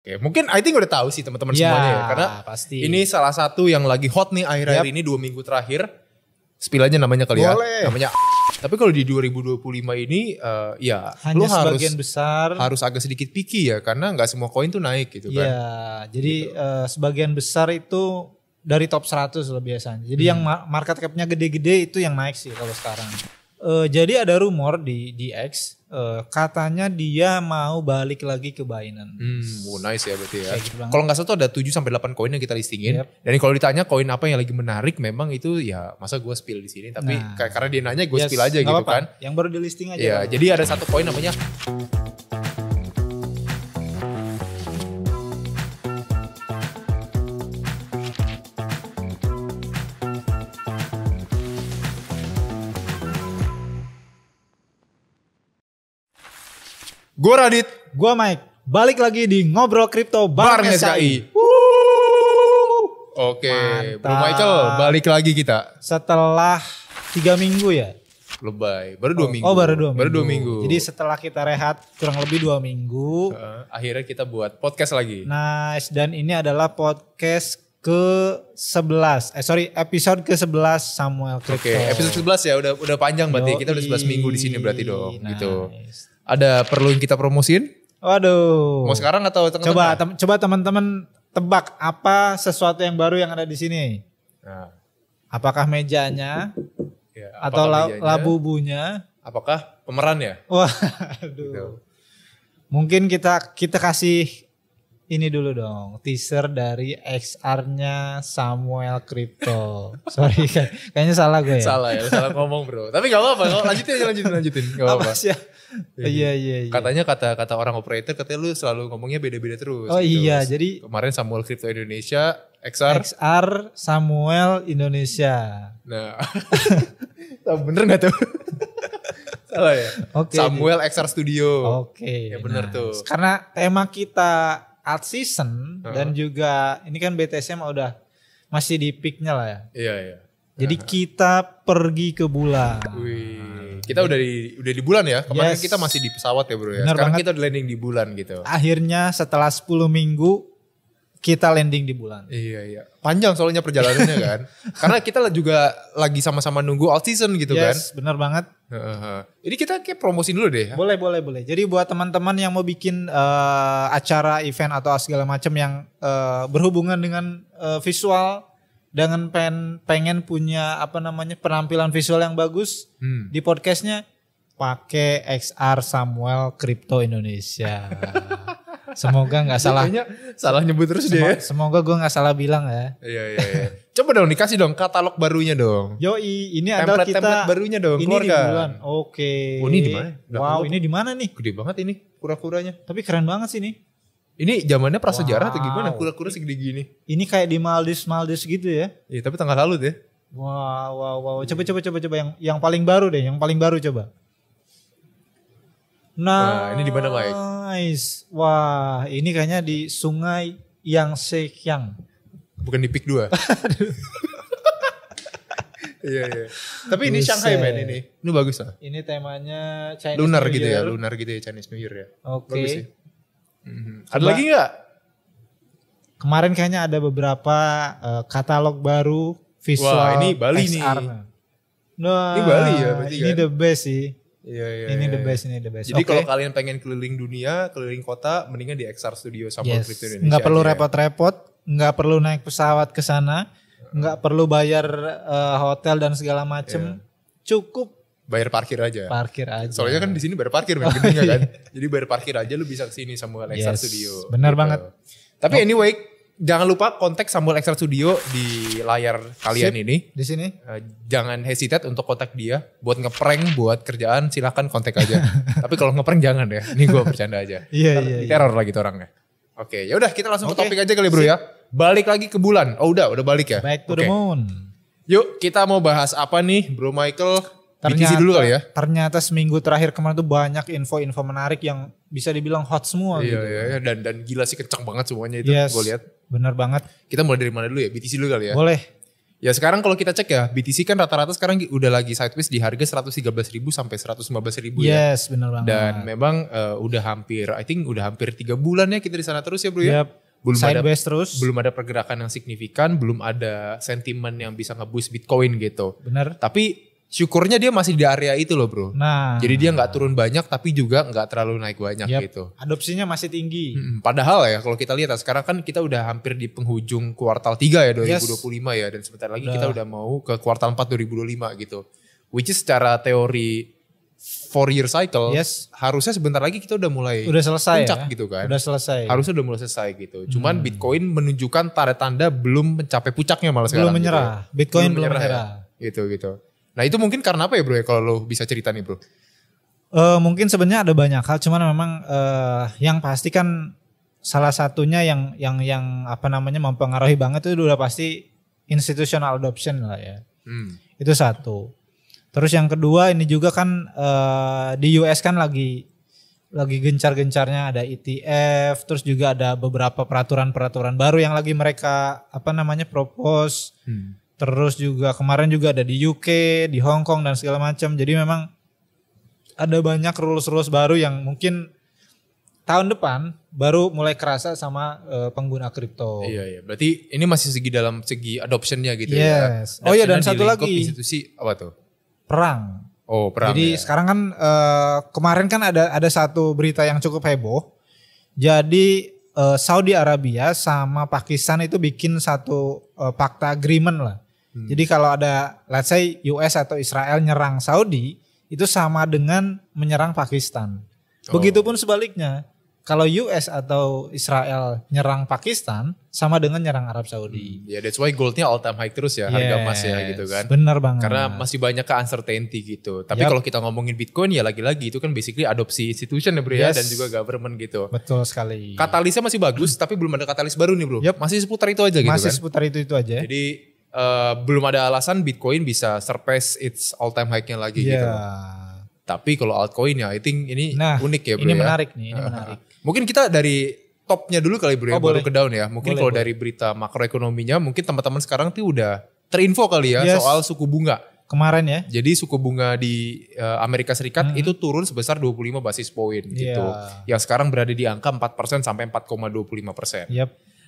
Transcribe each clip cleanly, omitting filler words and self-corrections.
Oke, mungkin I think udah tahu sih teman-teman semuanya ya. Karena pasti. ini salah satu yang lagi hot nih akhir-akhir ini 2 minggu terakhir. Spill aja namanya kali ya. Boleh. Namanya tapi kalau di 2025 ini ya hanya lu sebagian besar. harus agak sedikit picky ya. Karena gak semua koin tuh naik gitu kan. Iya, jadi sebagian besar itu dari top 100 lah biasanya. Jadi yang market cap-nya gede-gede itu yang naik sih kalau sekarang. Jadi ada rumor di X, katanya dia mau balik lagi ke Binance. Nice ya berarti ya. Gitu Kalau nggak salah tuh ada 7-8 koin yang kita listingin. Dan kalau ditanya koin apa yang lagi menarik, memang itu ya masa gue spill di sini. Tapi karena dia nanya gue spill aja gitu apa-apa. kan. Yang baru di listing aja. Ya, jadi ada satu koin namanya gue Radit, Gua Mike, balik lagi di Ngobrol Kripto bareng bareng SKI. SKI. Oke, Mantap. Bro Michael balik lagi kita. Setelah 3 minggu ya. Lebay, baru 2 minggu. Oh baru 2 minggu. Baru 2 minggu. Jadi setelah kita rehat kurang lebih 2 minggu. Akhirnya kita buat podcast lagi. Nice, dan ini adalah podcast ke-11. Episode ke-11 Samuel Crypto. Oke, episode 11 ya udah panjang berarti. Kita udah 11 minggu di sini berarti dong, Nice. gitu. Ada perlu yang kita promosiin? Waduh. Mau sekarang atau tengah-tengah? Coba teman-teman tebak apa sesuatu yang baru yang ada di sini. Nah, Apakah mejanya ya, atau apakah mejanya? labubunya? Apakah pemerannya? Wah, Gitu. aduh. Mungkin kita kasih ini dulu dong, teaser dari XR-nya Samuel Crypto. Sorry, kayaknya salah gue ya. Salah ya, salah ngomong bro. Tapi gak apa-apa, lanjutin. Gak apa-apa. Apa sih? Iya. Katanya kata orang operator katanya lu selalu ngomongnya beda-beda terus. Oh gitu. iya, jadi Kemarin Samuel Crypto Indonesia, XR. XR Samuel Indonesia. Nah, bener gak tuh? Salah ya? Oke. Samuel XR Studio. Oke. Ya bener tuh. Karena tema kita alt season dan juga ini kan BTSM udah masih di peaknya lah ya. Iya. Jadi kita pergi ke bulan. Wih, kita udah di bulan ya. Kemarin Yes. kita masih di pesawat ya bro ya. Bener Sekarang banget. kita udah landing di bulan gitu. Akhirnya setelah 10 minggu kita landing di bulan. Iya. Panjang soalnya perjalanannya kan. Karena kita juga lagi sama-sama nunggu all season gitu kan. Yes, benar banget. Ini kita kayak promosin dulu deh. Boleh. Jadi buat teman-teman yang mau bikin acara event atau segala macam yang berhubungan dengan visual, dengan pengen punya penampilan visual yang bagus di podcastnya, pakai XR Samuel Crypto Indonesia. Semoga nggak salah. Salah nyebut terus deh. Semoga gue nggak salah bilang ya. Iya. Coba dong dikasih dong katalog barunya dong. Yoi, ini adalah Template barunya dong. ini keluarga. di bulan. Oke. Oh, ini di mana? Wow, ini di mana nih? Gede banget ini kura-kuranya. Tapi keren banget sih ini. Ini zamannya prasejarah atau Wow. gimana? Kura-kura segede gini. Ini kayak di Maldives gitu ya. Iya, tapi tengah laut ya. Wow. Coba yang paling baru deh, yang paling baru coba. Nah, ini di mana, Mike? Nice. Wah, ini kayaknya di Sungai Yangtze-kiang. Bukan di Pik 2. Iya. Tapi ini Buset. Shanghai men ini. Ini bagus lah. Ini temanya Chinese Lunar New gitu ya, Year. lunar gitu ya Chinese New Year ya. Oke. Bagus sih. Ada lagi nggak? Kemarin kayaknya ada beberapa katalog baru visual. Wah, ini Bali nih. XR. Nah, Ini Bali ya berarti ini kan? the best sih. Iya. Ini the best. Jadi Oke. kalau kalian pengen keliling dunia, keliling kota, mendingan di XR Studio sama Yes. Crypto Indonesia. Nggak perlu aja ya. repot-repot, nggak perlu naik pesawat ke sana, nggak perlu bayar hotel dan segala macem. Cukup Bayar parkir aja. parkir aja. Soalnya kan di sini bayar parkir men, gedungnya kan. Jadi bayar parkir aja lu bisa kesini Samuel XR Yes, Studio. benar Gitu. banget. Tapi anyway, jangan lupa kontak Samuel XR Studio di layar kalian Sip. ini. Di sini. Jangan hesitate untuk kontak dia. Buat ngeprank, buat kerjaan silahkan kontak aja. Tapi kalau ngeprank jangan ya. Ini gue bercanda aja. Iya. Teror lagi tuh orangnya. Oke, ya udah kita langsung ke Oke, topik aja kali bro ya. Balik lagi ke bulan. Oh udah balik ya. Back to Oke. the moon. Yuk kita mau bahas apa nih Bro Michael? BTC dulu kali ya. Ternyata seminggu terakhir kemarin tuh banyak info-info menarik yang bisa dibilang hot semua gitu. Iya. Dan gila sih kencang banget semuanya itu Yes, gue lihat. benar banget. Kita mulai dari mana dulu ya? BTC dulu kali ya. Boleh. Ya sekarang kalau kita cek ya, BTC kan rata-rata sekarang udah lagi sideways di harga 113.000 sampai 115.000 ya. Yes, benar banget. Dan memang udah hampir 3 bulan ya kita di sana terus ya bro ya. Belum sideways terus. Belum ada pergerakan yang signifikan, belum ada sentimen yang bisa nge-boost Bitcoin gitu. Benar. Tapi syukurnya dia masih di area itu loh bro. Nah. Jadi dia gak turun banyak tapi juga gak terlalu naik banyak gitu. Adopsinya masih tinggi. Padahal ya kalau kita lihat sekarang kan kita udah hampir di penghujung kuartal 3 ya 2025 ya. Dan sebentar lagi kita udah mau ke kuartal 4 2025 gitu. Which is secara teori 4-year cycle harusnya sebentar lagi kita udah mulai selesai puncak gitu kan. Udah selesai. Harusnya udah mulai selesai gitu. Cuman Bitcoin menunjukkan tanda-tanda belum mencapai puncaknya malah sekarang. Belum menyerah. Gitu. Bitcoin belum menyerah. Ya. Gitu. Nah itu mungkin karena apa ya bro ya kalau lo bisa cerita nih bro? Mungkin sebenarnya ada banyak hal, cuman memang yang pasti kan salah satunya yang apa namanya mempengaruhi banget itu udah pasti institutional adoption lah ya. Itu satu. Terus yang kedua ini juga kan di US kan lagi gencar-gencarnya ada ETF, terus juga ada beberapa peraturan-peraturan baru yang lagi mereka apa namanya propose. Terus juga kemarin juga ada di UK, di Hong Kong dan segala macam. Jadi memang ada banyak rules baru yang mungkin tahun depan baru mulai kerasa sama pengguna kripto. Iya. Berarti ini masih dalam segi adoptionnya gitu ya. Oh iya dan satu lagi. Institusi apa tuh? Perang. Oh perang. Jadi sekarang kan kemarin kan ada satu berita yang cukup heboh. Jadi Saudi Arabia sama Pakistan itu bikin satu fakta agreement lah. Jadi kalau ada let's say US atau Israel nyerang Saudi itu sama dengan menyerang Pakistan. Begitupun sebaliknya. Kalau US atau Israel nyerang Pakistan sama dengan nyerang Arab Saudi. Ya that's why goldnya all time high terus ya harga emas ya gitu kan. Benar banget. Karena masih banyak ke uncertainty gitu. Tapi kalau kita ngomongin Bitcoin ya lagi-lagi itu kan basically adopsi institution ya bro ya dan juga government gitu. Betul sekali. Katalisnya masih bagus tapi belum ada katalis baru nih bro. Masih seputar itu aja gitu kan. Masih seputar itu aja. Jadi belum ada alasan Bitcoin bisa surpass its all time high-nya lagi gitu. Tapi kalau altcoin ya I think ini unik ya bro ini ya. Menarik nih, ini menarik. Mungkin kita dari topnya dulu kali bro ya, baru ke down ya. Mungkin kalau dari berita makroekonominya mungkin teman-teman sekarang tuh udah terinfo kali ya soal suku bunga. Kemarin ya. Jadi suku bunga di Amerika Serikat itu turun sebesar 25 basis poin gitu. Yang sekarang berada di angka 4% sampai 4,25%.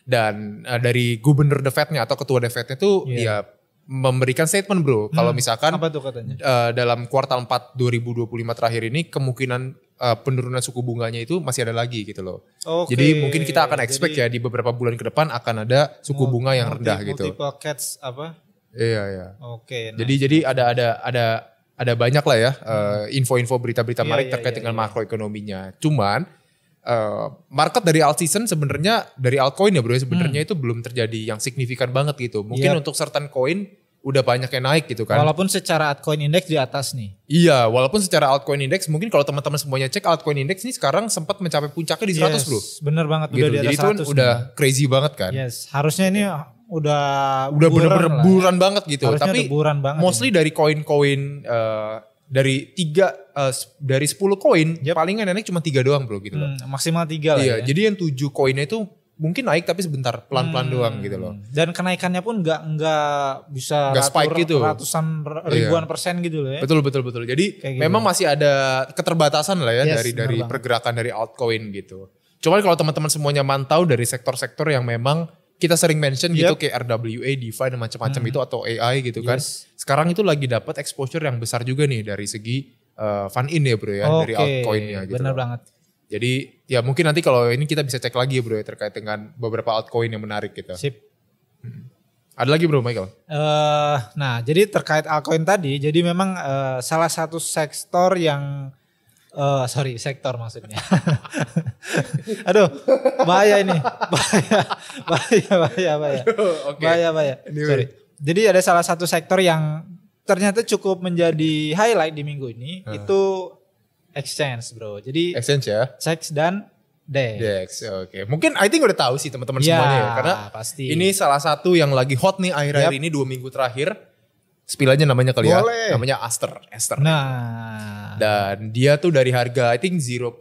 Dan dari gubernur The Fed-nya atau ketua The Fed-nya tuh dia memberikan statement bro. Kalau misalkan apa tuh katanya? Dalam kuartal 4 2025 terakhir ini kemungkinan penurunan suku bunganya itu masih ada lagi gitu loh. Jadi mungkin kita akan expect ya di beberapa bulan ke depan akan ada suku bunga yang rendah gitu. Multiple cuts apa? Iya. Oke. Jadi ada banyak lah ya info-info berita-berita menarik terkait dengan makroekonominya. Cuman market dari alt season sebenarnya dari altcoin ya bro sebenarnya itu belum terjadi yang signifikan banget gitu. Mungkin untuk certain coin udah banyak yang naik gitu kan. Walaupun secara altcoin index di atas nih. Iya, walaupun secara altcoin index mungkin kalau teman-teman semuanya cek altcoin index nih sekarang sempat mencapai puncaknya di 100 bro. Bener banget gitu. Udah di atas. Jadi itu kan udah crazy banget kan. Harusnya ini udah bener-bener buran banget gitu. Harusnya tapi mostly dari koin-koin dari 10 koin palingan naik cuma 3 doang bro gitu loh. Maksimal 3 lah ya. Jadi yang 7 koinnya itu mungkin naik tapi sebentar pelan-pelan doang gitu loh. Dan kenaikannya pun nggak bisa spike gitu. Ratusan ribuan persen gitu loh ya. Betul. Jadi memang masih ada keterbatasan lah ya dari pergerakan dari altcoin gitu. Cuman kalau teman-teman semuanya mantau dari sektor-sektor yang memang kita sering mention gitu kayak RWA, DeFi dan macam-macam itu atau AI gitu kan. Sekarang itu lagi dapat exposure yang besar juga nih dari segi fund in ya bro ya dari altcoinnya gitu. Benar banget. Jadi ya mungkin nanti kalau ini kita bisa cek lagi ya bro ya terkait dengan beberapa altcoin yang menarik gitu. Sip. Ada lagi bro Michael? Nah jadi terkait altcoin tadi, jadi memang salah satu sektor yang sektor maksudnya. Aduh, bahaya ini. Bahaya. Bahaya. Sorry. Jadi ada salah satu sektor yang ternyata cukup menjadi highlight di minggu ini itu exchange, bro. Jadi exchange ya. CEX dan DEX. Oke. Mungkin I think udah tahu sih teman-teman semuanya ya karena pasti. Ini salah satu yang lagi hot nih akhir-akhir ini 2 minggu terakhir. Spill aja namanya kali ya. Namanya Aster. Nah. Dan dia tuh dari harga I think 0.1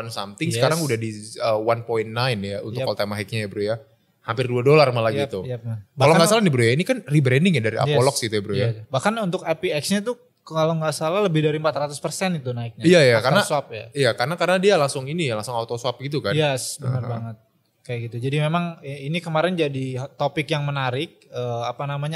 something sekarang udah di 1.9 ya untuk all time high-nya ya bro ya. hampir $2 malah gitu. Kalau nggak salah nih bro ya, ini kan rebranding ya dari Apollox gitu ya bro ya. Bahkan untuk IPX-nya tuh kalau nggak salah lebih dari 400% itu naiknya. Iya karena swap ya. Iya karena dia langsung langsung auto swap gitu kan. Yes, benar banget. Kayak gitu. Jadi memang ini kemarin jadi topik yang menarik,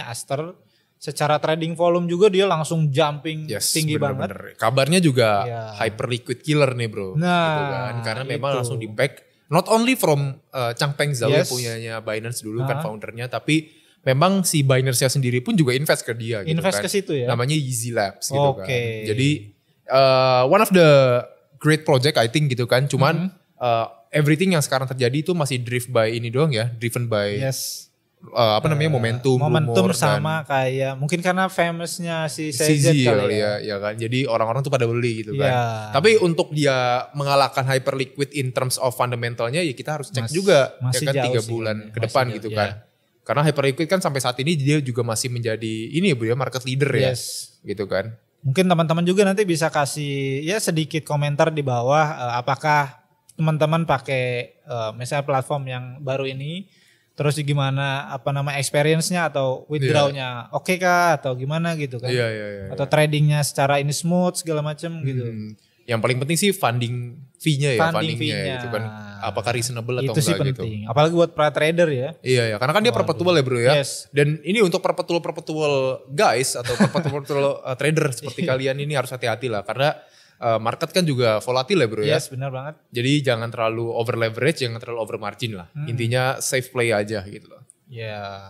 Aster. Secara trading volume juga dia langsung jumping tinggi banget. Kabarnya juga hyper liquid killer nih bro. Gitu kan. Karena memang langsung di back. Not only from Changpeng Zhao yang punyanya Binance dulu kan foundernya. Tapi memang si Binance-nya sendiri pun juga invest ke dia gitu invest ke situ ya. Namanya Yeezy Labs gitu kan. Jadi one of the great project I think gitu kan. Cuman everything yang sekarang terjadi itu masih driven by momentum sama kayak mungkin karena famousnya si CZ kali ya kan. Jadi orang-orang tuh pada beli gitu kan. Tapi untuk dia mengalahkan Hyperliquid in terms of fundamentalnya ya kita harus cek juga ya kan 3 bulan ke depan gitu kan. Karena Hyperliquid kan sampai saat ini dia juga masih menjadi market leader ya gitu kan. Mungkin teman-teman juga nanti bisa kasih sedikit komentar di bawah apakah teman-teman pakai misalnya platform yang baru ini. Terus gimana experience-nya atau withdraw-nya oke kah atau gimana gitu kan. Atau tradingnya secara ini smooth segala macam gitu. Yang paling penting sih funding fee-nya ya. Funding fee-nya gitu kan. Apakah reasonable atau enggak gitu. Itu sih penting. Apalagi buat para trader ya. Iya karena kan dia perpetual ya bro ya. Dan ini untuk perpetual guys atau perpetual trader seperti kalian ini harus hati-hati lah. Karena market kan juga volatil ya bro ya. Yes benar banget. Jadi jangan terlalu over leverage, jangan terlalu over margin lah. Intinya safe play aja gitu loh.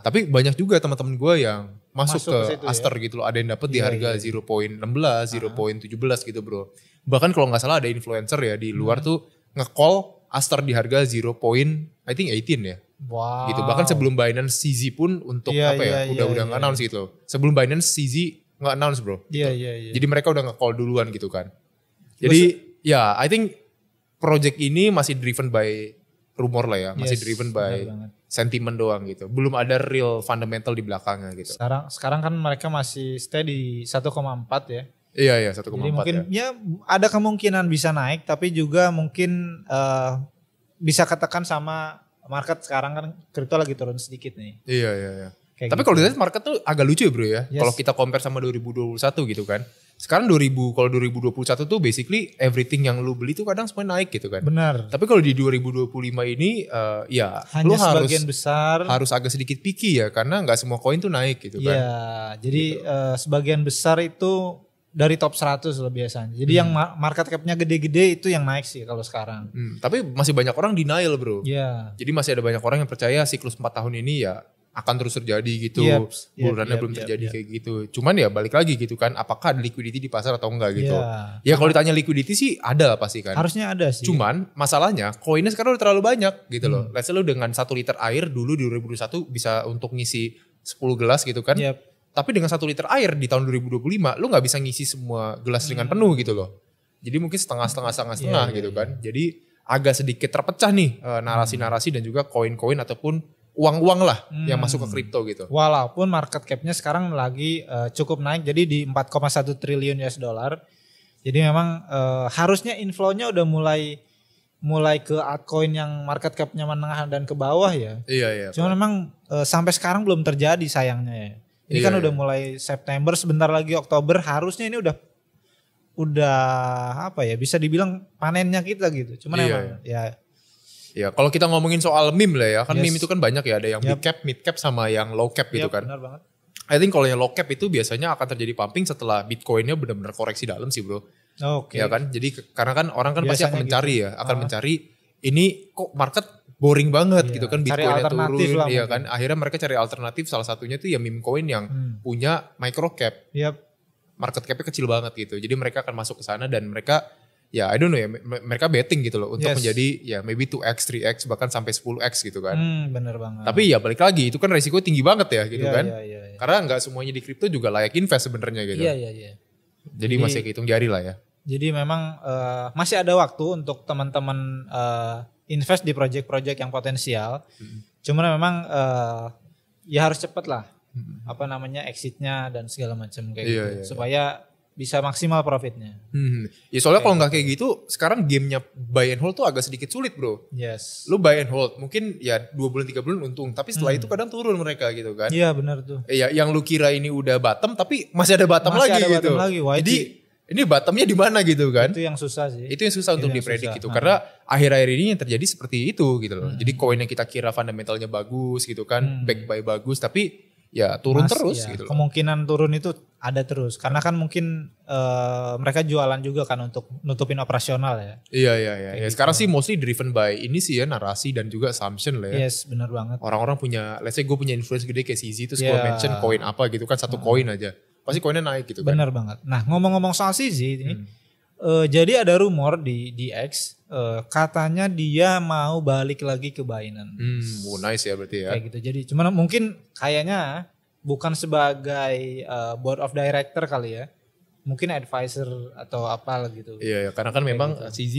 Tapi banyak juga teman-teman gue yang masuk ke Aster gitu loh. Ada yang dapat di harga 0.16, 0.17 gitu bro. Bahkan kalau nggak salah ada influencer ya di luar tuh nge-call Aster di harga 0.18 ya. Wow. Gitu. Bahkan sebelum Binance CZ pun untuk udah nge-announce gitu loh. Sebelum Binance CZ nge-announce bro. Jadi mereka udah nge-call duluan gitu kan. Jadi I think project ini masih driven by rumor lah ya, masih driven by sentiment doang gitu. Belum ada real fundamental di belakangnya gitu. Sekarang kan mereka masih stay di 1,4 ya. Iya 1,4 Jadi mungkin ada kemungkinan bisa naik tapi juga mungkin bisa katakan sama market sekarang kan kripto lagi turun sedikit nih. Iya. Tapi kalau dilihat market tuh agak lucu ya bro ya. Kalau kita compare sama 2021 gitu kan. Sekarang kalau 2021 tuh basically everything yang lu beli tuh kadang semua naik gitu kan. Benar. Tapi kalau di 2025 ini hanya lu sebagian besar harus agak sedikit picky ya karena nggak semua koin tuh naik gitu kan. Iya, jadi sebagian besar itu dari top 100 lah biasanya. Jadi yang market cap-nya gede-gede itu yang naik sih kalau sekarang. Tapi masih banyak orang denial bro. Iya. Jadi masih ada banyak orang yang percaya siklus 4 tahun ini ya akan terus terjadi gitu. Bulannya belum terjadi kayak gitu. Cuman ya balik lagi gitu kan. Apakah ada liquidity di pasar atau enggak gitu. Ya kalau ditanya liquidity sih ada lah pasti kan. Harusnya ada sih. Cuman masalahnya koinnya sekarang udah terlalu banyak gitu loh. Let's say lu dengan 1 liter air dulu di 2021 bisa untuk ngisi 10 gelas gitu kan. Tapi dengan 1 liter air di tahun 2025 lu gak bisa ngisi semua gelas dengan penuh gitu loh. Jadi mungkin setengah gitu kan. Jadi agak sedikit terpecah nih narasi-narasi dan juga koin-koin ataupun uang-uang lah yang masuk ke kripto gitu. Walaupun market cap-nya sekarang lagi cukup naik jadi di 4,1 triliun US dollar. Jadi memang harusnya inflow-nya udah mulai ke altcoin yang market cap-nya menengah dan ke bawah ya. Iya. Cuma memang sampai sekarang belum terjadi sayangnya ya. Ini kan udah mulai September, sebentar lagi Oktober, harusnya ini udah bisa dibilang panennya kita gitu. Cuman emang ya kalau kita ngomongin soal meme lah ya, kan meme itu kan banyak ya, ada yang big cap, mid cap sama yang low cap gitu kan. Benar banget. I think kalau yang low cap itu biasanya akan terjadi pumping setelah Bitcoinnya benar-benar koreksi dalam sih bro. Oke. Ya kan, jadi karena kan orang kan pasti akan mencari akan mencari ini kok market boring banget gitu kan, Bitcoinnya turun, iya kan. Akhirnya mereka cari alternatif, salah satunya tuh ya meme coin yang punya micro cap. Market capnya kecil banget gitu. Jadi mereka akan masuk ke sana dan mereka ya I don't know ya, mereka betting gitu loh untuk menjadi ya maybe 2x, 3x bahkan sampai 10x gitu kan. Bener banget. Tapi ya balik lagi itu kan resiko tinggi banget ya gitu kan. Karena nggak semuanya di kripto juga layak invest sebenarnya gitu. Iya. Jadi masih kehitung jari lah ya. Jadi memang masih ada waktu untuk teman-teman invest di project-project yang potensial. Cuman memang ya harus cepet lah. Exitnya dan segala macam kayak gitu. Supaya bisa maksimal profitnya. Ya soalnya kalau nggak kayak gitu, sekarang gamenya buy and hold tuh agak sedikit sulit bro. Yes. Lu buy and hold, mungkin ya 2 bulan 3 bulan untung, tapi setelah itu kadang turun mereka gitu kan. Iya benar tuh. Ya yang lu kira ini udah bottom, tapi masih ada bottom lagi ada gitu. Bottom lagi. Jadi ini bottomnya di mana gitu kan? Itu yang susah sih. Itu yang susah untuk dipredik gitu. Karena akhir-akhir ini yang terjadi seperti itu gitu loh. Jadi koin yang kita kira fundamentalnya bagus gitu kan, back by bagus, tapi ya turun terus gitu loh. Kemungkinan turun itu ada terus. Karena kan mungkin mereka jualan juga kan untuk nutupin operasional ya. Iya. Ya, sekarang sih mostly driven by ini sih ya, narasi dan juga assumption lah ya. Yes, benar banget. Orang-orang punya, let's say gue punya influence gede kayak CZ terus gue mention koin apa gitu kan, satu koin aja. Pasti koinnya naik gitu kan. Benar banget. Nah ngomong-ngomong soal CZ ini. Jadi ada rumor di X. Katanya dia mau balik lagi ke Binance. Nice ya berarti ya. Kayak gitu. Jadi cuman mungkin kayaknya bukan sebagai board of director kali ya. Mungkin advisor atau apa gitu. Iya, karena kan memang gitu. CZ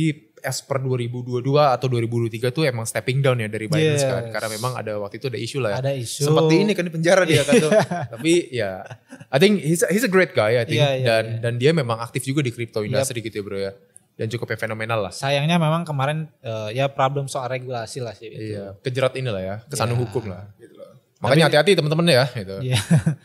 as per 2022 atau 2023 tuh emang stepping down ya dari Binance kan. Karena memang ada waktu itu ada isu lah ya. Ada isu. Seperti ini kan di penjara dia kan tuh. Tapi ya I think he's a great guy I think. Dan dia memang aktif juga di crypto industry gitu ya bro ya. Dan cukup fenomenal lah. Sayangnya memang kemarin ya problem soal regulasi lah sih. Iya, kejerat inilah ya, kesandung hukum lah. Gitu loh. Makanya hati-hati teman-teman ya. Gitu. Iya.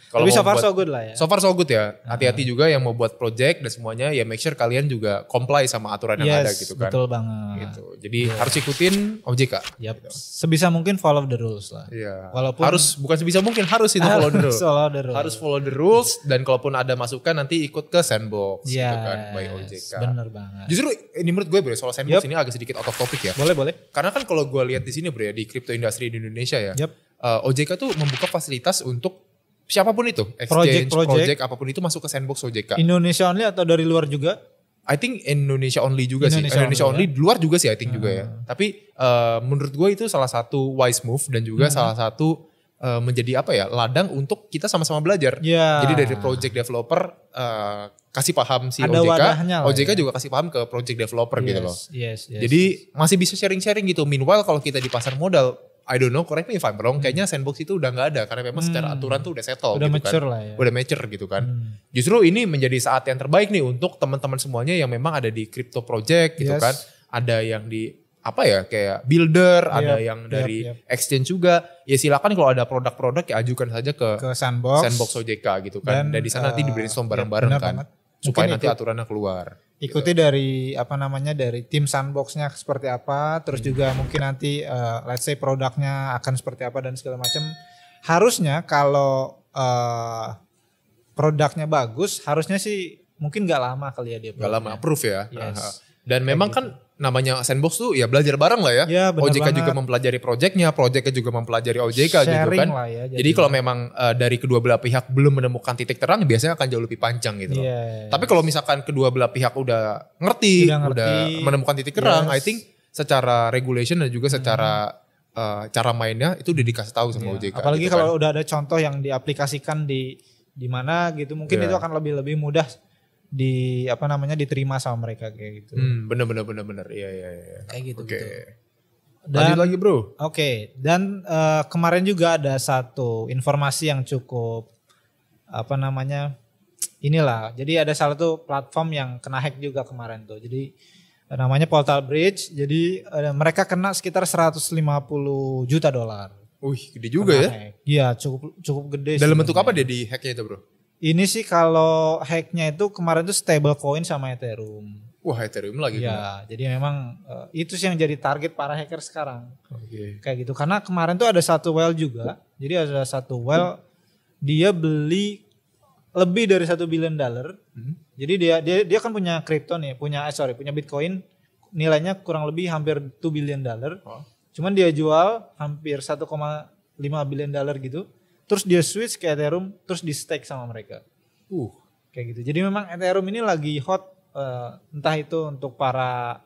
Tapi so far so good lah ya. So far so good ya. Hati-hati juga yang mau buat project dan semuanya ya make sure kalian juga comply sama aturan yang ada gitu kan. Betul banget. Gitu. Jadi harus ikutin OJK. Gitu. Sebisa mungkin follow the rules lah. Iya. Walaupun harus, bukan sebisa mungkin, harus itu follow the rules. Harus follow the rules dan kalaupun ada masukan nanti ikut ke sandbox gitu kan by OJK. Bener banget. Justru ini menurut gue bro, soal sandbox ini agak sedikit out of topic ya. Boleh. Karena kan kalau gue lihat di sini bro ya, di crypto industry di Indonesia ya. OJK tuh membuka fasilitas untuk siapapun itu, exchange, project apapun itu masuk ke sandbox OJK. Indonesia only atau dari luar juga? I think Indonesia only juga sih. Indonesia only di luar juga sih I think juga ya. Tapi menurut gue itu salah satu wise move dan juga salah satu menjadi apa ya, ladang untuk kita sama-sama belajar. Jadi dari project developer kasih paham si ada OJK, OJK ya. juga kasih paham ke project developer gitu loh. Yes. Jadi masih bisa sharing-sharing gitu. Meanwhile kalau kita di pasar modal, I don't know, correct me if I'm wrong, kayaknya sandbox itu udah gak ada karena memang secara aturan tuh udah settle udah gitu mature kan. lah ya. Udah mature gitu kan. Justru ini menjadi saat yang terbaik nih untuk teman-teman semuanya yang memang ada di crypto project gitu kan. Ada yang di apa ya, kayak builder, ada yang dari exchange juga. Ya silakan kalau ada produk-produk ya ajukan saja ke sandbox OJK gitu kan. Dan di sana nanti di brainstorm bareng-bareng kan. Supaya nanti aturannya keluar. Ikuti gitu. dari tim sandboxnya seperti apa, terus juga mungkin nanti let's say produknya akan seperti apa dan segala macam. Harusnya kalau produknya bagus, harusnya sih mungkin gak lama kali ya dia. Gak lama, approve ya. Dan memang kan namanya sandbox tuh ya belajar bareng lah ya. OJK banget. Juga mempelajari projectnya juga mempelajari OJK gitu kan. Ya, jadi kalau memang dari kedua belah pihak belum menemukan titik terang, biasanya akan jauh lebih panjang gitu loh. Tapi kalau misalkan kedua belah pihak udah ngerti, udah menemukan titik terang, I think secara regulation dan juga secara cara mainnya itu udah dikasih tahu sama OJK. Apalagi gitu kalau udah ada contoh yang diaplikasikan di mana gitu, mungkin itu akan lebih mudah diterima sama mereka kayak gitu. Bener. Iya. Kayak gitu. Oke. Lanjut lagi bro. Oke. Dan kemarin juga ada satu informasi yang cukup inilah. Jadi ada salah satu platform yang kena hack juga kemarin tuh. Jadi namanya Portal Bridge. Jadi mereka kena sekitar $150 juta. Wih, gede juga ya? Iya, cukup gede. Dalam bentuk apa dia di hacknya itu bro? Ini sih kalau hacknya itu kemarin tuh stable coin sama Ethereum. Wah, Ethereum lagi. Ya, jadi memang itu sih yang jadi target para hacker sekarang. Kayak gitu. Karena kemarin tuh ada satu whale juga. Jadi ada satu whale, dia beli lebih dari $1 billion. Jadi dia kan punya kripto nih, punya Bitcoin, nilainya kurang lebih hampir $2 billion. Cuman dia jual hampir $1,5 billion gitu. Terus dia switch ke Ethereum, terus di stake sama mereka. Kayak gitu. Jadi memang Ethereum ini lagi hot, entah itu untuk para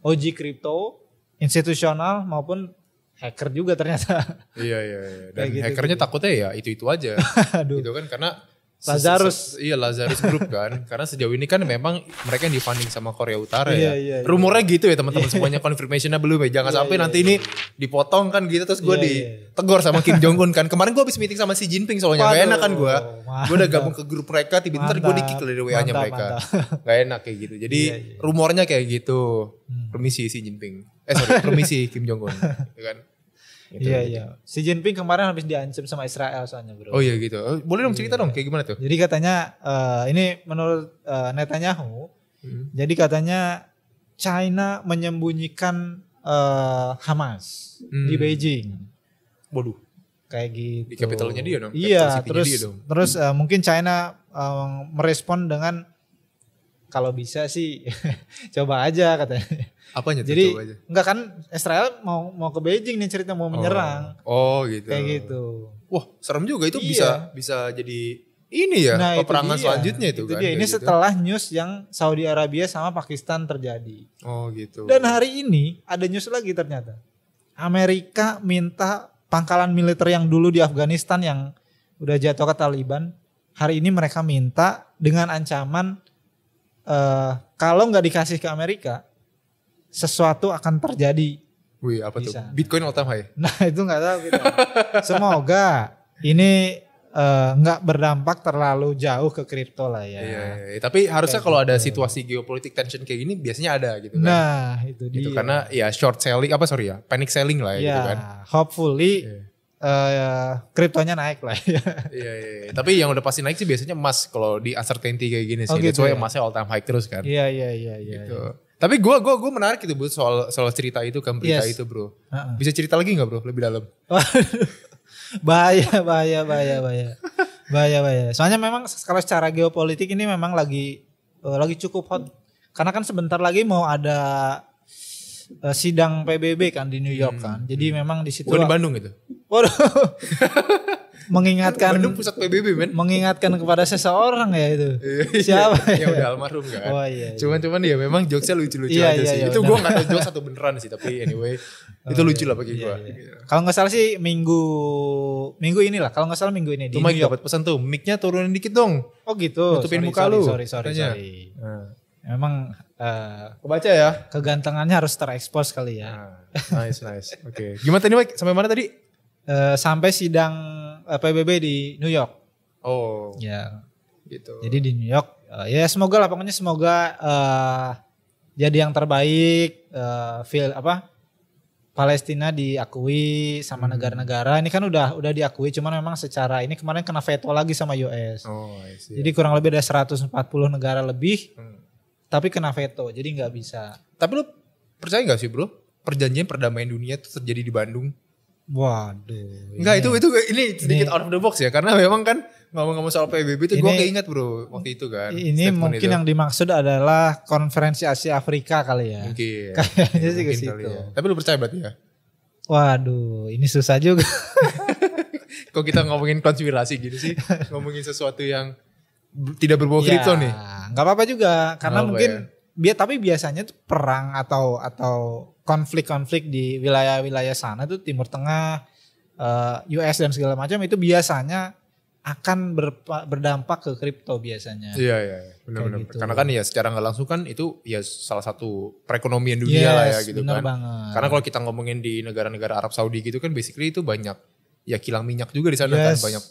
OG crypto, institusional maupun hacker juga ternyata. Iya. Dan gitu, hackernya takutnya ya itu aja. Gitu kan, karena Lazarus. Iya Lazarus Group kan. Karena sejauh ini kan memang mereka yang di-funding sama Korea Utara Iya, ya. iya. Rumornya gitu ya teman-teman semuanya, confirmation-nya belum ya. Jangan sampai nanti ini dipotong kan gitu terus gue ditegur sama Kim Jong Un kan. Kemarin gue habis meeting sama Xi Jinping soalnya gak enak kan gue. Gue udah gabung ke grup mereka, tiba-tiba gue di-kick dari WA-nya mereka. Gak enak kayak gitu. Jadi rumornya kayak gitu. Permisi Xi Jinping. Permisi Kim Jong Un. Gitu kan. Gitu, iya. Xi Jinping kemarin habis diancam sama Israel soalnya bro. Oh iya gitu. Boleh dong cerita dong kayak gimana tuh? Jadi katanya ini menurut Netanyahu. Jadi katanya China menyembunyikan Hamas di Beijing. Waduh. Kayak gitu. Di kapitalnya dia dong. Iya. Terus mungkin China merespon dengan kalau bisa sih coba aja katanya. Apanya tuh? Jadi coba aja. enggak kan Israel mau ke Beijing nih cerita mau menyerang. Oh gitu. Kayak gitu. Wah serem juga itu bisa jadi ini ya peperangan selanjutnya itu kan. Ini setelah news yang Saudi Arabia sama Pakistan terjadi. Oh gitu. Dan hari ini ada news lagi ternyata. Amerika minta pangkalan militer yang dulu di Afghanistan yang udah jatuh ke Taliban. Hari ini mereka minta dengan ancaman kalau nggak dikasih ke Amerika, sesuatu akan terjadi. Wih apa tuh? Bitcoin all time high? Nah itu nggak tahu kita. Semoga ini nggak berdampak terlalu jauh ke kripto lah ya. Iya. Tapi harusnya kalau ada situasi geopolitik tension kayak gini biasanya ada gitu kan. Nah itu gitu, dia. karena ya short selling panic selling lah gitu kan. Hopefully kriptonya naik lah ya. Iya. Tapi yang udah pasti naik sih biasanya emas kalau di uncertainty kayak gini sih. Oh, gitu That's why ya? emasnya all time high terus kan. Iya. Gitu. Tapi gue menarik gitu bro soal cerita itu kan berita itu bro. Bisa cerita lagi nggak bro lebih dalam? Bahaya. Soalnya memang kalau secara geopolitik ini memang lagi cukup hot. Karena kan sebentar lagi mau ada sidang PBB kan di New York kan. Jadi memang di situ. Bukan di Bandung itu. Waduh. Mengingatkan Bandung pusat PBB men. Mengingatkan kepada seseorang ya itu. Siapa ya? Udah almarhum kan. Oh, iya. Cuman ya memang jokesnya lucu-lucu aja sih. Itu gue gak tahu jokes atau beneran sih, tapi anyway itu lucu lah bagi gue. Kalau nggak salah sih minggu inilah. Kalau nggak salah minggu ini. Tuh Mike dapat pesan tuh, mic-nya turunin dikit dong. Oh gitu. Tutupin muka lu. Sorry. Memang kebaca ya. Kegantengannya harus terekspos kali ya. Nice. Oke. Gimana tadi Mike? Sampai mana tadi? Sampai sidang PBB di New York. Oh. Ya. Gitu. Jadi di New York ya semoga jadi yang terbaik, Palestina diakui sama negara-negara. Ini kan udah diakui, cuman memang secara ini kemarin kena veto lagi sama US. Oh, I see. Jadi kurang lebih ada 140 negara lebih, tapi kena veto, jadi nggak bisa. Tapi lu percaya nggak sih bro, perjanjian perdamaian dunia itu terjadi di Bandung? Waduh. Enggak, ini sedikit out of the box ya, karena memang kan ngomong-ngomong soal PBB itu gue keinget bro waktu itu kan. Ini mungkin itu. Yang dimaksud adalah konferensi Asia Afrika kali ya. Mungkin. Kayaknya sih ke situ. Ya. Tapi lu percaya berarti ya? Waduh, ini susah juga. Kok kita ngomongin konspirasi gitu sih, ngomongin sesuatu yang tidak berbau kripto nih? Nggak apa-apa juga, karena mungkin tapi biasanya tuh perang atau konflik-konflik di wilayah-wilayah sana tuh Timur Tengah, US dan segala macam itu biasanya akan berdampak ke kripto biasanya. Iya, benar-benar. Gitu. Karena kan ya secara nggak langsung kan itu ya salah satu perekonomian dunia lah ya gitu kan. Banget. Karena kalau kita ngomongin di negara-negara Arab Saudi gitu kan basically itu banyak ya kilang minyak juga di sana kan, banyak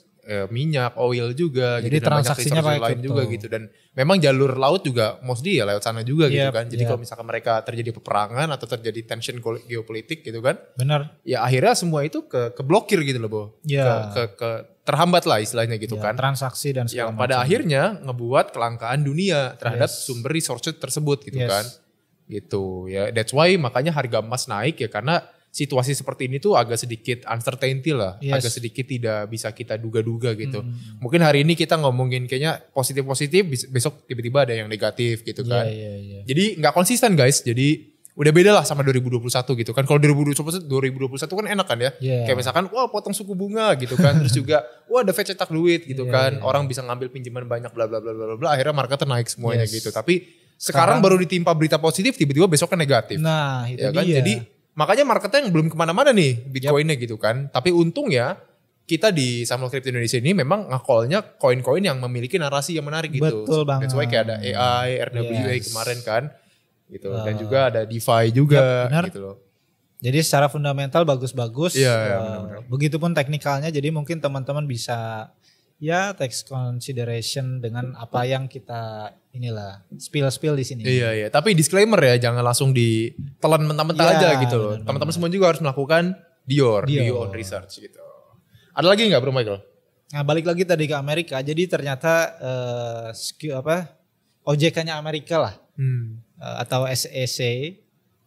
minyak, oil juga. Jadi gitu, transaksinya pakai lain juga gitu, dan memang jalur laut juga mostly ya lewat sana juga gitu kan. Jadi kalau misalkan mereka terjadi peperangan atau terjadi tension geopolitik gitu kan, benar. Ya akhirnya semua itu keblokir gitu loh, Bo. Ke terhambat lah istilahnya gitu kan. Transaksi dan segala yang pada akhirnya ngebuat kelangkaan dunia terhadap sumber resource tersebut gitu kan. Gitu ya. That's why makanya harga emas naik ya, karena situasi seperti ini tuh agak sedikit uncertainty lah, agak sedikit tidak bisa kita duga-duga gitu. Mungkin hari ini kita ngomongin kayaknya positif-positif, besok tiba-tiba ada yang negatif gitu kan. Jadi nggak konsisten guys, jadi udah beda lah sama 2021 gitu kan. Kalau 2021 kan enak kan ya, kayak misalkan wah potong suku bunga gitu kan, terus juga wah The Fed cetak duit gitu kan, orang bisa ngambil pinjaman banyak bla bla bla bla bla, akhirnya marketnya naik semuanya gitu. Tapi sekarang baru ditimpa berita positif, tiba-tiba besoknya negatif. Nah itu ya kan? Jadi makanya marketnya yang belum kemana-mana nih Bitcoinnya gitu kan. Tapi untung ya kita di Samuel Crypto Indonesia ini memang ngakolnya koin-koin yang memiliki narasi yang menarik gitu. Betul banget. That's why kayak ada AI, RWA kemarin kan gitu. Dan juga ada DeFi juga gitu loh. Jadi secara fundamental bagus-bagus. Benar-benar. Begitupun teknikalnya, jadi mungkin teman-teman bisa ya take consideration dengan apa yang kita spill di sini. Iya. Tapi disclaimer ya, jangan langsung ditelan mentah-mentah aja gitu loh. Teman-teman semua juga harus melakukan do your own research gitu. Ada lagi nggak Bro Michael? Nah balik lagi tadi ke Amerika, jadi ternyata OJK-nya Amerika lah, atau SEC.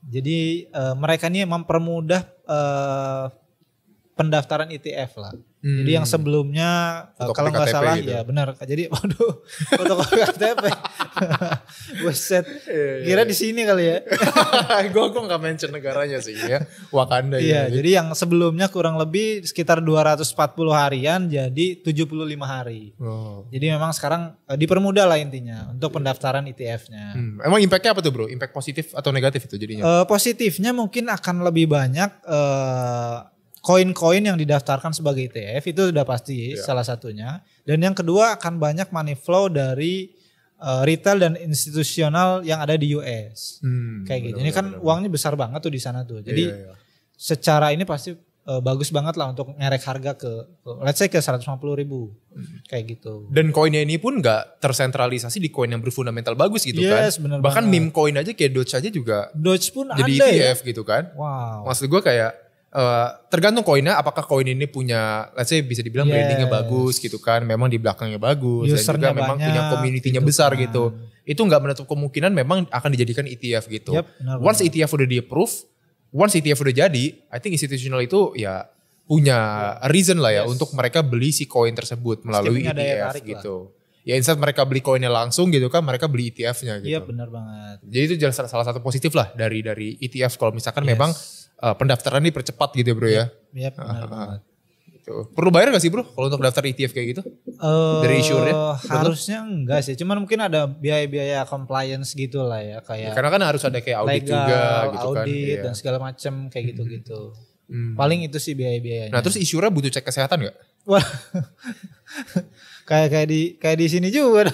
Jadi mereka ini mempermudah pendaftaran ETF lah. Jadi yang sebelumnya kalau nggak salah gitu. Ya benar. Jadi waduh fotokopi KTP. Buset. Kira di sini kali ya. Gue nggak mention negaranya sih ya. Wakanda ya. Jadi yang sebelumnya kurang lebih sekitar 240 harian jadi 75 hari. Oh. Jadi memang sekarang dipermudah lah intinya untuk pendaftaran ETF-nya. Emang impactnya apa tuh bro? Impact positif atau negatif itu jadinya? Positifnya mungkin akan lebih banyak koin-koin yang didaftarkan sebagai ETF itu sudah pasti salah satunya. Dan yang kedua akan banyak money flow dari retail dan institusional yang ada di US. Kayak gitu. Ini kan uangnya besar banget tuh di sana tuh. Jadi secara ini pasti bagus banget lah untuk ngerek harga ke let's say ke 150.000. Kayak gitu. Dan koinnya ini pun gak tersentralisasi di koin yang berfundamental bagus gitu kan. Bahkan meme coin aja kayak Doge aja juga. Doge pun jadi ada ETF ya? gitu kan. Wow. Maksud gue kayak tergantung koinnya, apakah koin ini punya let's say bisa dibilang brandingnya bagus gitu kan, memang di belakangnya bagus usernya dan juga memang banyak, punya community-nya gitu besar kan. gitu. Itu nggak menutup kemungkinan memang akan dijadikan ETF gitu. Once ETF udah di-approve, once ETF udah jadi, I think institutional itu ya punya reason lah ya untuk mereka beli si koin tersebut melalui ETF gitu. Ya instead mereka beli koinnya langsung gitu kan, mereka beli ETF-nya gitu. Iya benar banget. Jadi itu salah satu positif lah dari ETF kalau misalkan memang pendaftaran ini percepat gitu bro ya. Iya benar banget. Gitu. Perlu bayar gak sih bro kalau untuk daftar ETF kayak gitu? Dari issuernya? Harusnya enggak sih. Cuman mungkin ada biaya-biaya compliance gitu lah ya. Kayak karena kan harus ada kayak audit legal, juga gitu kan. Audit dan segala macam kayak gitu-gitu. Paling itu sih biaya-biayanya. Nah terus issuernya butuh cek kesehatan gak? Wah kayak di sini juga.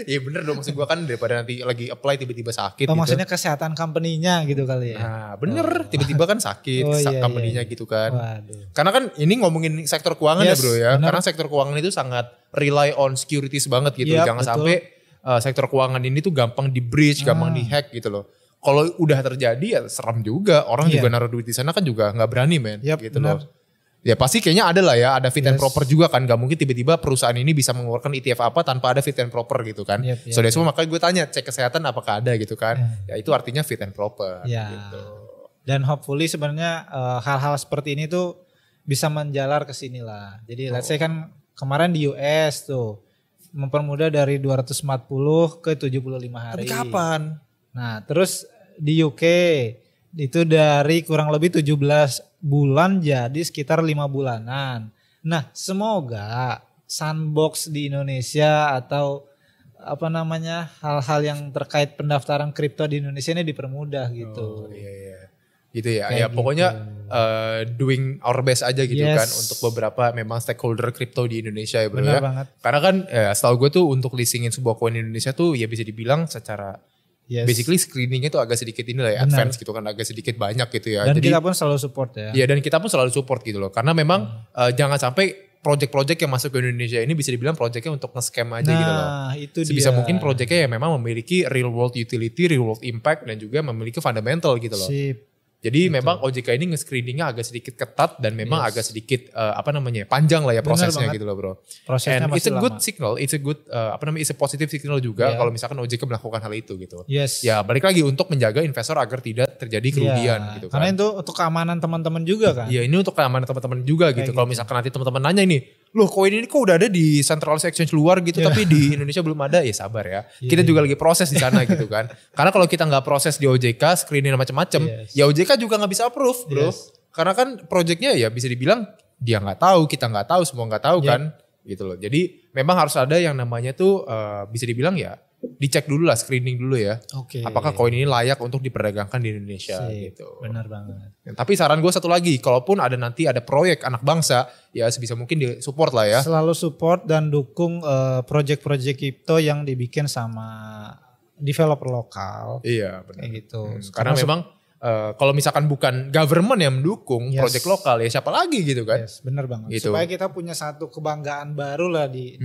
Iya bener dong, maksud gue kan daripada nanti lagi apply tiba-tiba sakit gitu. Maksudnya kesehatan company-nya gitu kali ya. Nah bener, tiba-tiba kan sakit company-nya gitu kan. Waduh. Karena kan ini ngomongin sektor keuangan ya bro ya. Bener. Karena sektor keuangan itu sangat rely on securities banget gitu. Jangan sampai sektor keuangan ini tuh gampang di breach, gampang di hack gitu loh. Kalau udah terjadi ya seram juga. Orang juga naruh duit di sana kan juga gak berani men gitu loh. Ya pasti kayaknya ada lah ya, ada fit and proper juga kan. Gak mungkin tiba-tiba perusahaan ini bisa mengeluarkan ETF apa tanpa ada fit and proper gitu kan. So that's why makanya gue tanya cek kesehatan apakah ada gitu kan. Ya itu artinya fit and proper gitu. Dan hopefully sebenarnya hal-hal seperti ini tuh bisa menjalar ke sini lah. Jadi let's say kan kemarin di US tuh mempermudah dari 240 ke 75 hari. Tapi kapan? Nah terus di UK itu dari kurang lebih 17 bulan jadi sekitar 5 bulanan. Nah semoga sandbox di Indonesia atau apa namanya hal-hal yang terkait pendaftaran kripto di Indonesia ini dipermudah gitu. Gitu ya. Kayak ya pokoknya doing our best aja gitu kan untuk beberapa memang stakeholder kripto di Indonesia ya bro. Benar banget. Karena kan setahu gue tuh untuk listingin sebuah koin di Indonesia tuh ya bisa dibilang secara basically screeningnya tuh agak sedikit ini lah ya, advance gitu kan, agak sedikit banyak gitu ya. Dan jadi, kita pun selalu support ya. Iya dan kita pun selalu support gitu loh. Karena memang jangan sampai project-project yang masuk ke Indonesia ini bisa dibilang projectnya untuk nge-scam aja gitu loh. Itu sebisa mungkin projectnya ya memang memiliki real world utility, real world impact dan juga memiliki fundamental gitu loh. Jadi memang OJK ini nge-screeningnya agak sedikit ketat dan memang agak sedikit panjang lah ya prosesnya gitu loh bro. Prosesnya and it's a good signal, it's a good it's a positive signal juga kalau misalkan OJK melakukan hal itu gitu. Ya balik lagi untuk menjaga investor agar tidak terjadi kerugian gitu kan. Karena itu untuk keamanan teman-teman juga kan. Iya ini untuk keamanan teman-teman juga gitu. Kalau misalkan nanti teman-teman nanya ini, loh koin ini kok udah ada di centralized exchange luar gitu tapi di Indonesia belum ada, ya sabar ya. Kita juga lagi proses di sana gitu kan. Karena kalau kita nggak proses di OJK, screening macam-macam, ya OJK juga nggak bisa approve bro. Karena kan projectnya ya bisa dibilang dia nggak tahu, kita nggak tahu, semua nggak tahu kan gitu loh. Jadi memang harus ada yang namanya tuh bisa dibilang ya dicek dulu lah, screening dulu ya. Oke. Apakah koin ini layak untuk diperdagangkan di Indonesia gitu. Benar banget. Tapi saran gue satu lagi, kalaupun nanti ada proyek anak bangsa, ya sebisa mungkin di-support lah ya. Selalu support dan dukung project-project kripto yang dibikin sama developer lokal. Iya benar. Kayak gitu. Karena memang kalau misalkan bukan government yang mendukung project lokal, ya siapa lagi gitu kan. Yes, benar banget. Gitu. Supaya kita punya satu kebanggaan baru lah di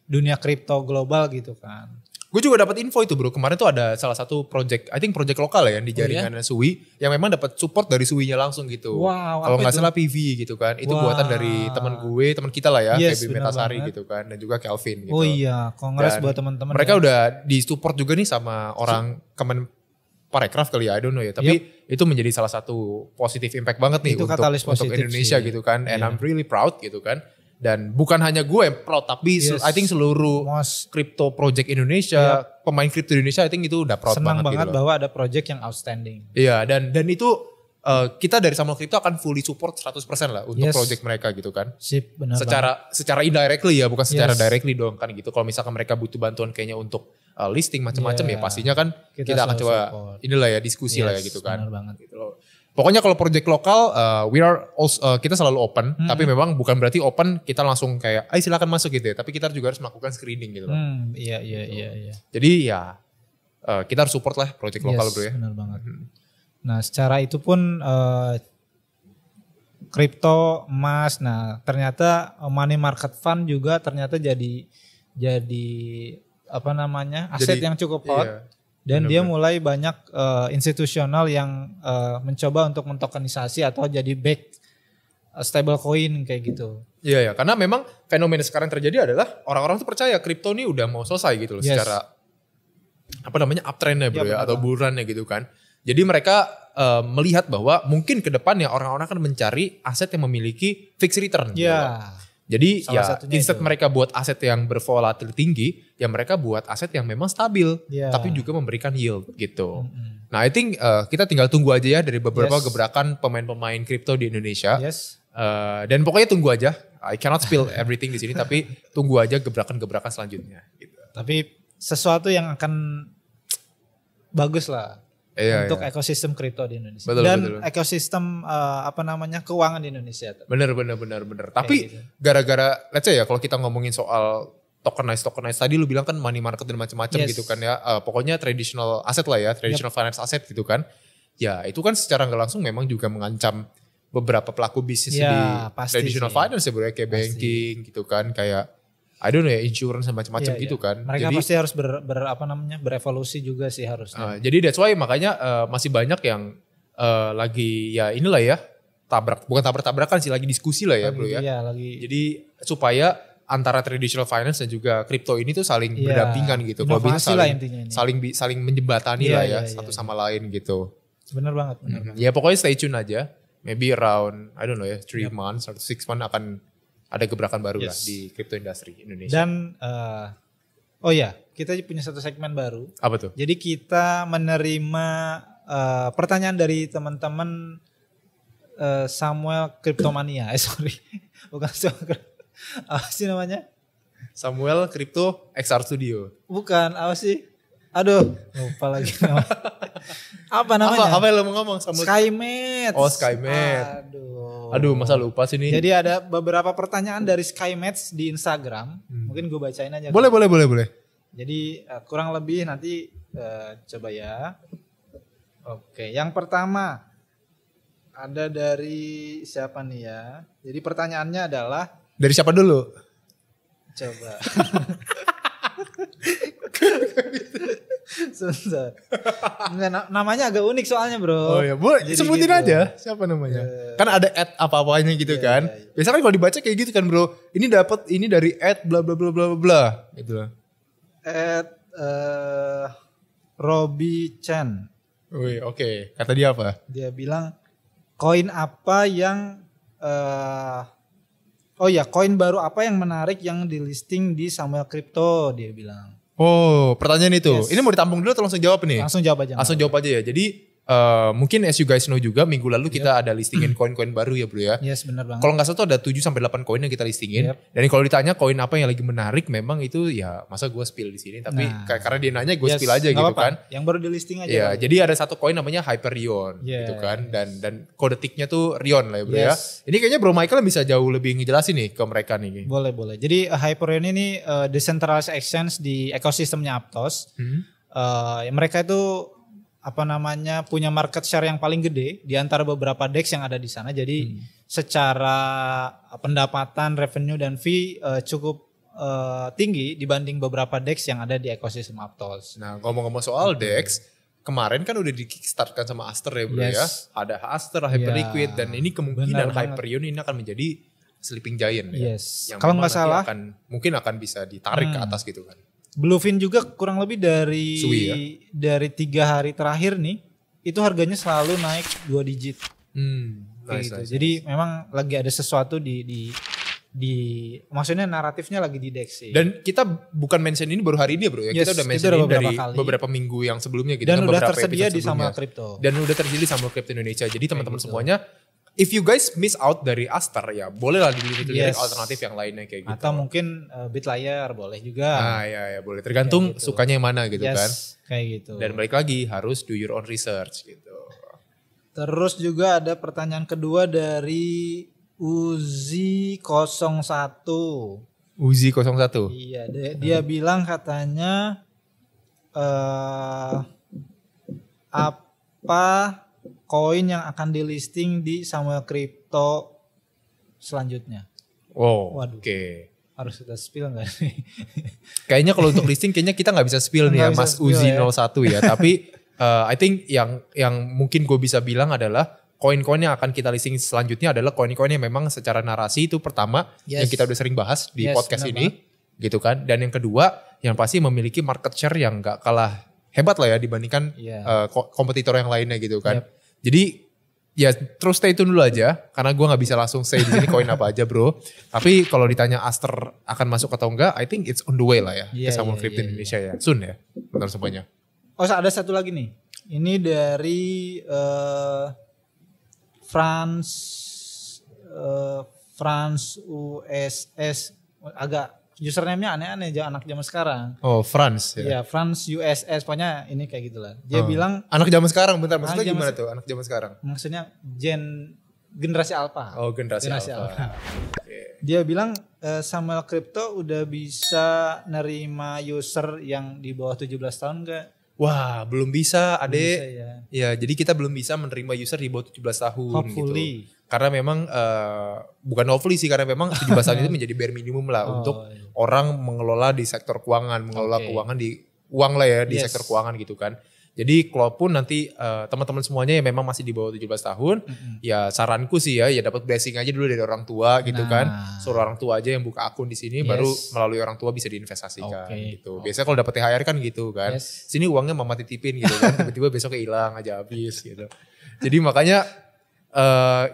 dunia kripto global gitu kan. Gue juga dapat info itu bro, kemarin tuh ada salah satu project, I think project lokal ya yang di jaringan Sui, yang memang dapat support dari Sui-nya langsung gitu. Wow, kalau nggak salah PV gitu kan, itu buatan dari teman kita lah ya, Feby Metasari gitu kan, dan juga Kelvin gitu. Oh iya, kongres buat teman-teman. Mereka udah di support juga nih sama orang Parekraf kali ya, I don't know ya. Tapi itu menjadi salah satu positive impact banget nih untuk Indonesia gitu kan. And I'm really proud gitu kan. Dan bukan hanya gue yang proud, tapi I think seluruh crypto project Indonesia, pemain crypto Indonesia I think itu udah proud senang banget gitu bahwa ada project yang outstanding. Iya, dan itu kita dari Samuel Crypto akan fully support 100% lah untuk project mereka gitu kan. Sip, benar secara indirectly ya, bukan secara directly dong kan gitu. Kalau misalkan mereka butuh bantuan kayaknya untuk listing macam-macam ya pastinya kan kita akan coba inilah ya diskusi lah ya gitu kan. Benar banget. Gitu loh. Pokoknya kalau project lokal kita selalu open, tapi memang bukan berarti open kita langsung kayak silakan masuk gitu ya, tapi kita juga harus melakukan screening gitu loh. Iya. Jadi ya kita harus support lah project lokal bro ya. Benar banget. Nah, secara itu pun kripto, emas, nah ternyata money market fund juga ternyata jadi aset yang cukup hot. Iya. Dan dia mulai banyak institusional yang mencoba untuk mentokenisasi atau jadi back stable coin kayak gitu. Iya, karena memang fenomena sekarang terjadi adalah orang-orang tuh percaya kripto ini udah mau selesai gitu loh secara uptrendnya bro ya atau bullrunnya gitu kan. Jadi mereka melihat bahwa mungkin ke depannya orang-orang akan mencari aset yang memiliki fixed return. Iya. Jadi instead mereka buat aset yang bervolatil tinggi, ya mereka buat aset yang memang stabil, tapi juga memberikan yield gitu. Nah I think kita tinggal tunggu aja ya dari beberapa gebrakan pemain-pemain kripto di Indonesia. Dan pokoknya tunggu aja, I cannot spill everything di sini, tapi tunggu aja gebrakan-gebrakan selanjutnya. Gitu. Tapi sesuatu yang akan bagus lah. Untuk ekosistem kripto di Indonesia betul. Ekosistem keuangan di Indonesia. Bener. Tapi gara-gara let's say ya kalau kita ngomongin soal tokenize tadi lu bilang kan money market dan macam-macam gitu kan ya. Pokoknya traditional asset lah ya, traditional finance asset gitu kan. Ya itu kan secara nggak langsung memang juga mengancam beberapa pelaku bisnis di traditional finance ya bro ya, kayak banking gitu kan, kayak I don't know ya, insurance dan macam-macam gitu kan. Mereka pasti harus berevolusi juga sih harusnya. Jadi that's why makanya masih banyak yang lagi ya inilah ya, bukan tabrak-tabrakan sih, lagi diskusi lah ya bro ya. Jadi supaya antara traditional finance dan juga crypto ini tuh saling berdampingan gitu. Kalau bisa saling menjembatani lah ya satu sama lain gitu. Benar banget. Ya pokoknya stay tune aja. Maybe around I don't know ya 3 months atau 6 months akan ada gebrakan baru lah di crypto industry Indonesia. Dan kita punya satu segmen baru. Apa tuh? Jadi kita menerima pertanyaan dari teman-teman Samuel Cryptomania. Bukan Samuel. Apa sih namanya? Samuel Crypto XR Studio. Bukan, apa sih? Aduh, lupa lagi namanya. Apa namanya? Apa yang lo mau ngomong? Skymet. Oh, Skymet. Aduh, masa lupa sih nih. Jadi ada beberapa pertanyaan dari Skymet di Instagram. Mungkin gue bacain aja. Boleh. Jadi kurang lebih nanti coba ya. Oke, yang pertama ada dari siapa nih ya? Jadi pertanyaannya adalah dari siapa dulu? Coba. Sebentar. Namanya agak unik soalnya bro. Oh ya, boleh sebutin gitu aja siapa namanya. Kan ada apa-apanya gitu kan. Biasanya kalau dibaca kayak gitu kan bro. Ini dapat ini dari bla bla bla bla bla gitu. Robi Chen. Wih, oke. Kata dia apa? Dia bilang koin apa yang koin baru apa yang menarik yang di listing di Samuel Crypto, dia bilang. Oh, pertanyaan itu. Ini mau ditampung dulu atau langsung jawab nih? Langsung jawab aja. Langsung jawab aja ya. Jadi mungkin as you guys know juga minggu lalu kita ada listingin koin-koin baru ya bro ya. Yes benar banget. Kalau nggak salah tuh ada 7-8 koin yang kita listingin. Dan kalau ditanya koin apa yang lagi menarik memang itu ya masa gue spill di sini. Tapi karena dia nanya gue spill aja gitu kan. Yang baru di listing aja. Ya, jadi ada satu koin namanya Hyperion gitu kan. Dan kode ticknya tuh Rion lah ya bro ya. Ini kayaknya bro Michael bisa jauh lebih ngejelasin nih ke mereka nih. Boleh. Jadi Hyperion ini decentralized exchange di ekosistemnya Aptos. Mereka itu punya market share yang paling gede di antara beberapa DEX yang ada di sana. Jadi secara pendapatan, revenue dan fee cukup tinggi dibanding beberapa DEX yang ada di ekosistem Aptos. Nah, ngomong-ngomong soal DEX, kemarin kan udah di kickstart kan sama Aster ya bro ya. Ada Aster, Hyperliquid dan ini kemungkinan Hyperion ini akan menjadi sleeping giant ya. Yang kalau nggak salah mungkin akan bisa ditarik ke atas gitu kan. Bluefin juga kurang lebih dari 3 hari terakhir nih itu harganya selalu naik 2 digit. Nice. Jadi memang lagi ada sesuatu di maksudnya naratifnya lagi di DEX sih. Dan kita bukan mention ini baru hari ini ya bro ya. Kita udah mention ini dari beberapa minggu yang sebelumnya gitu. Dan udah tersedia di Samuel Crypto. Dan udah tersedia di Samuel Crypto Indonesia. Jadi teman-teman semuanya, if you guys miss out dari Aster ya bolehlah dilirik alternatif yang lainnya kayak gitu. Atau mungkin Bitlayer boleh juga. Ya boleh. Tergantung sukanya yang mana gitu kan. Kayak gitu. Dan balik lagi harus do your own research gitu. Terus juga ada pertanyaan kedua dari Uzi 01. Uzi 01. Iya, dia bilang katanya apa koin yang akan di-listing di Samuel Crypto selanjutnya. Waduh. Oke. Harus kita spill gak nih? Kayaknya kalau untuk listing kayaknya kita gak bisa spill nih ya Mas Uzi 01 ya. Tapi I think yang mungkin gue bisa bilang adalah koin-koin yang akan kita listing selanjutnya adalah koin-koin yang memang secara narasi itu pertama yang kita udah sering bahas di podcast ini gitu kan. Dan yang kedua yang pasti memiliki market share yang gak kalah hebat lah ya dibandingkan kompetitor yang lainnya gitu kan. Jadi ya terus stay tune dulu aja karena gue nggak bisa langsung say di sini koin apa aja bro. Tapi kalau ditanya Aster akan masuk atau enggak, I think it's on the way lah ya ke Samuel Crypto Indonesia ya. Soon ya, benar semuanya. Oh ada satu lagi nih. Ini dari France USS agak username-nya aneh-aneh anak zaman sekarang. Oh, France ya. Iya, France USS pokoknya ini kayak gitulah. Dia bilang anak zaman sekarang, bentar maksudnya gimana tuh anak zaman sekarang? Maksudnya generasi alpha. Oh, generasi alpha. Dia bilang Samuel Crypto udah bisa nerima user yang di bawah 17 tahun enggak? Wah, belum bisa, Adek. Ya, jadi kita belum bisa menerima user di bawah 17 tahun hopefully. Gitu. Karena memang bukan hopefully sih, karena memang 17 tahun itu menjadi bare minimum lah untuk orang mengelola di sektor keuangan, mengelola keuangan di uang lah ya di sektor keuangan gitu kan. Jadi kalaupun nanti teman-teman semuanya yang memang masih di bawah 17 tahun, ya saranku sih ya dapat blessing aja dulu dari orang tua gitu kan. Suruh orang tua aja yang buka akun di sini, baru melalui orang tua bisa diinvestasikan gitu. Biasanya kalau dapat THR kan gitu kan. Sini uangnya mama titipin gitu kan, tiba-tiba besoknya hilang aja habis gitu. Jadi makanya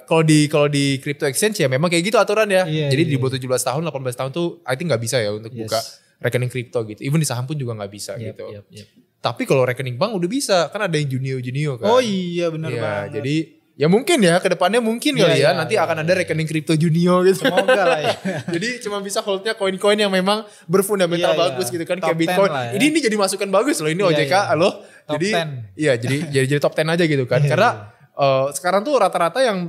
kalau di crypto exchange ya memang kayak gitu aturan ya. Jadi di bawah 17 tahun, 18 tahun tuh I think gak bisa ya untuk buka rekening kripto gitu. Even di saham pun juga gak bisa gitu. Tapi kalau rekening bank udah bisa, kan ada yang junior kan. Oh iya benar banget. Jadi ya mungkin ya kedepannya mungkin kali ya nanti akan ada rekening kripto junior gitu. Semoga lah ya. Jadi cuma bisa holdnya koin-koin yang memang berfundamental bagus gitu kan kayak Bitcoin. Ya. Ini jadi masukan bagus loh ini OJK loh. Jadi jadi top 10 aja gitu kan. Karena sekarang tuh rata-rata yang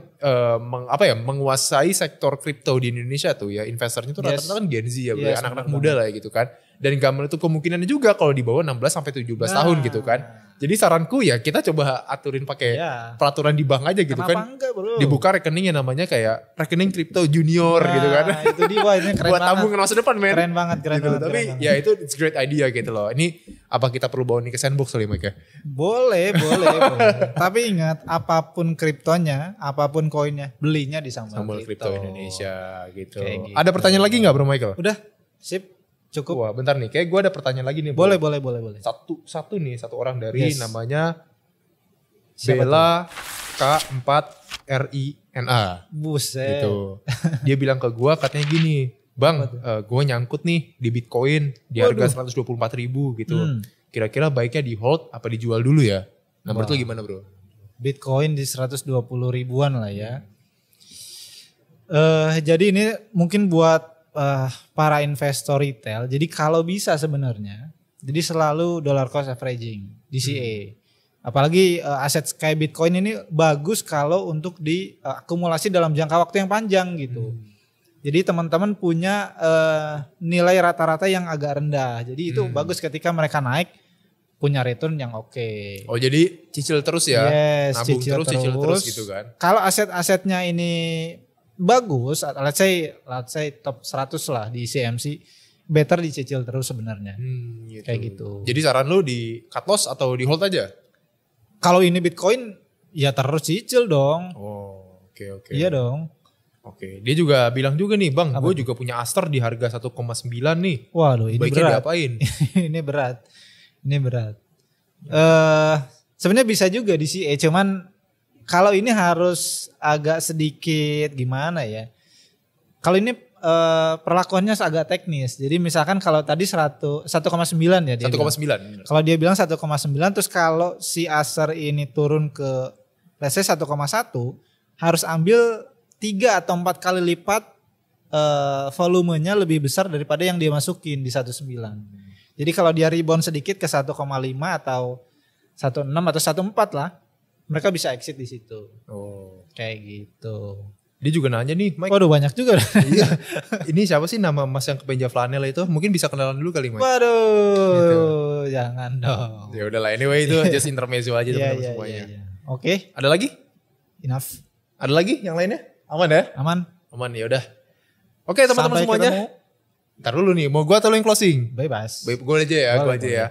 menguasai sektor kripto di Indonesia tuh ya investornya tuh rata-rata kan Gen Z ya, anak-anak muda lah ya gitu kan. Dan gak menutup kemungkinannya juga kalau di bawah 16 sampai 17 tahun gitu kan. Jadi saranku ya kita coba aturin pakai peraturan di bank aja gitu. Kenapa kan. Enggak, bro? Dibuka rekening yang namanya kayak rekening kripto junior gitu kan. Itu dia ini keren buat tabung masa depan men. Keren banget. Tapi ya itu it's great idea gitu loh. Ini apa kita perlu bawa ini ke sandbox kali Mike ya? Boleh. Tapi ingat apapun kriptonya, apapun koinnya, belinya di Samuel Crypto Indonesia gitu. Ada pertanyaan lagi gak Bro Michael? Udah, sip. Cukup. Wah bentar nih, kayak gue ada pertanyaan lagi nih. Boleh. Satu orang dari namanya Bella K4RINA. Buset. Gitu. Dia bilang ke gue katanya gini, Bang gue nyangkut nih di Bitcoin di harga 124.000 gitu. Kira-kira baiknya di hold apa dijual dulu ya? Nah menurut lu gimana bro? Bitcoin di 120 ribuan lah ya. Jadi ini mungkin buat para investor retail. Jadi kalau bisa sebenarnya, jadi selalu dollar cost averaging DCA. Apalagi aset kayak Bitcoin ini bagus kalau untuk diakumulasi dalam jangka waktu yang panjang gitu. Jadi teman-teman punya nilai rata-rata yang agak rendah. Jadi itu bagus ketika mereka naik punya return yang oke. Oh jadi cicil terus ya? Yes, nabung cicil terus gitu kan? Kalau aset-asetnya ini bagus, let's say top 100 lah di CMC, better dicicil terus sebenarnya. Gitu. Kayak gitu. Jadi saran lu di cut loss atau di hold aja? Kalau ini Bitcoin ya terus cicil dong. Oh, oke. Iya dong. Oke, dia juga bilang juga nih, Bang, gue juga punya Aster di harga 1,9 nih. Waduh, ini baiknya berat. Diapain? Ini berat. Sebenarnya bisa juga di CE, cuman kalau ini harus agak sedikit gimana ya. Kalau ini perlakuannya agak teknis. Jadi misalkan kalau tadi 1,9 ya dia 1,9. Kalau dia bilang 1,9 terus kalau si Acer ini turun ke let's say 1,1 harus ambil 3 atau 4 kali lipat volumenya lebih besar daripada yang dia masukin di 1,9. Jadi kalau dia rebound sedikit ke 1,5 atau 1,6 atau 1,4 lah, mereka bisa exit di situ. Oh, kayak gitu. Dia juga nanya nih, Mike. Waduh banyak juga. Iya. Ini siapa sih nama mas yang kemeja flanel itu? Mungkin bisa kenalan dulu kali, Mike. Waduh, gitu. Jangan dong. Ya udahlah, anyway itu just intermezzo aja teman-teman semuanya. Oke. Ada lagi? Enough. Ada lagi yang lainnya? Aman ya? Aman ya udah. Oke teman-teman semuanya. Ntar dulu nih, mau gue atau lo yang closing? Bebas. Gue aja ya, gue aja ya.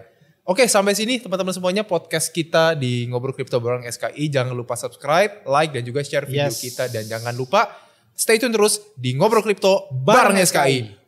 Oke, sampai sini teman-teman semuanya podcast kita di Ngobrol Kripto bareng SKI. Jangan lupa subscribe, like, dan juga share video kita. Dan jangan lupa stay tune terus di Ngobrol Kripto bareng SKI.